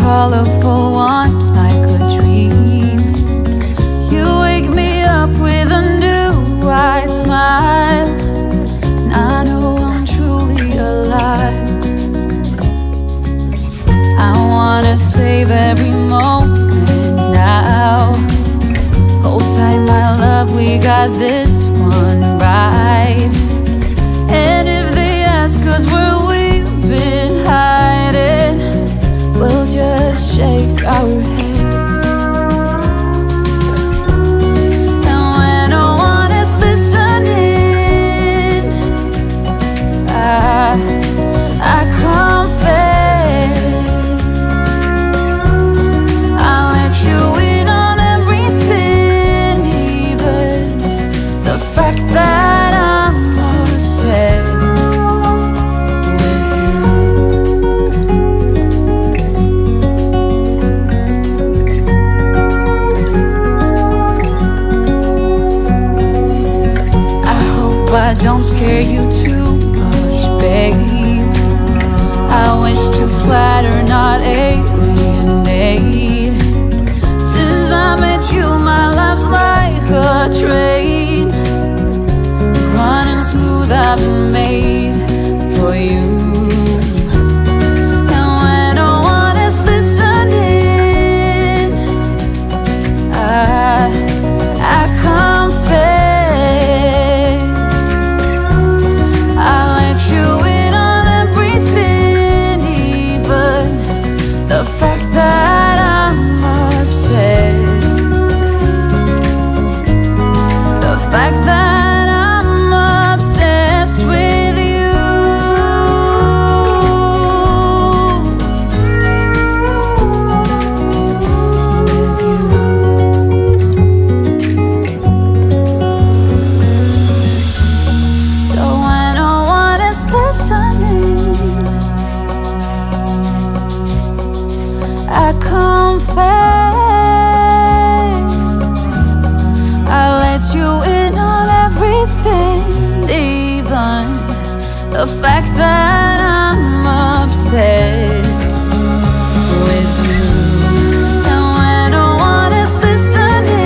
colorful one, like a dream. You wake me up with a new white smile, and I know I'm truly alive. I wanna save every moment now. Hold tight, my love, we got this one right. And if they ask us where we've been hiding, we'll just shake our heads. And when no one is listening, I confess, I'll let you in on everything, even the fact that I'm obsessed. I don't scare you too much, babe. I wish to flatter, not alienate. Since I met you, my life's like a train, running smooth, I've been made for you. And when no one is listening, I confess, the fact that I'm obsessed, the fact that I'm obsessed with you. So when no one is listening, I confess, I let you in on everything, even the fact that I'm obsessed with you. And when no one is listening,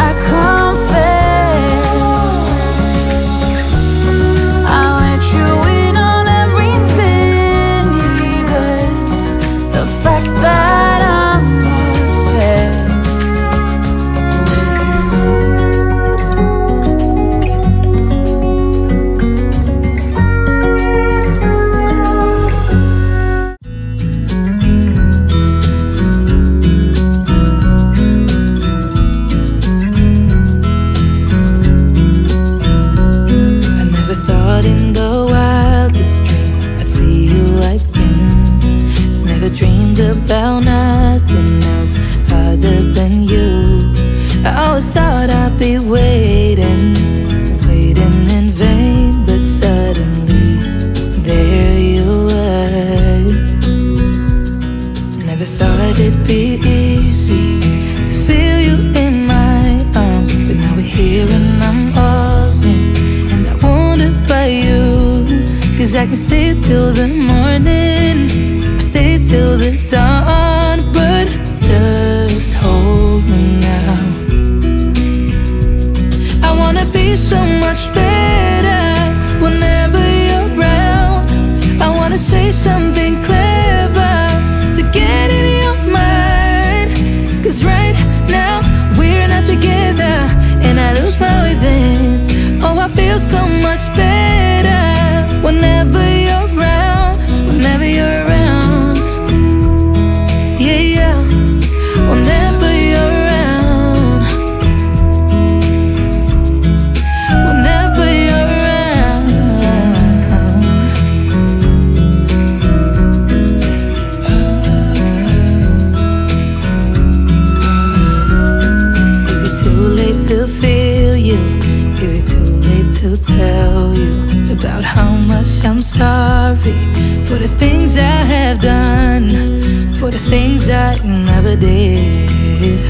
I confess, I let you in on everything, the fact that I'm obsessed I never thought in the wildest dream I'd see you again. Never dreamed about nothing else other than you. I always thought I'd be waiting in vain, but suddenly there you were. Never thought it'd be easy to feel you in my arms, but now we're here and I'm all in, and I wonder about you. 'Cause I can stay till the morning, stay till the dawn, but just hold me now. I wanna be so much better whenever you're around. I wanna say something clever to get in your mind, 'cause right now we're not together, and I lose my way then. Oh, I feel so much better whenever you're around, whenever you're around. Yeah, yeah, whenever you're around, whenever you're around. Is it too late to feel you? Is it too late to tell you about how much I'm sorry for the things I have done, for the things I never did?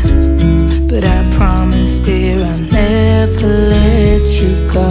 But I promise, dear, I'll never let you go.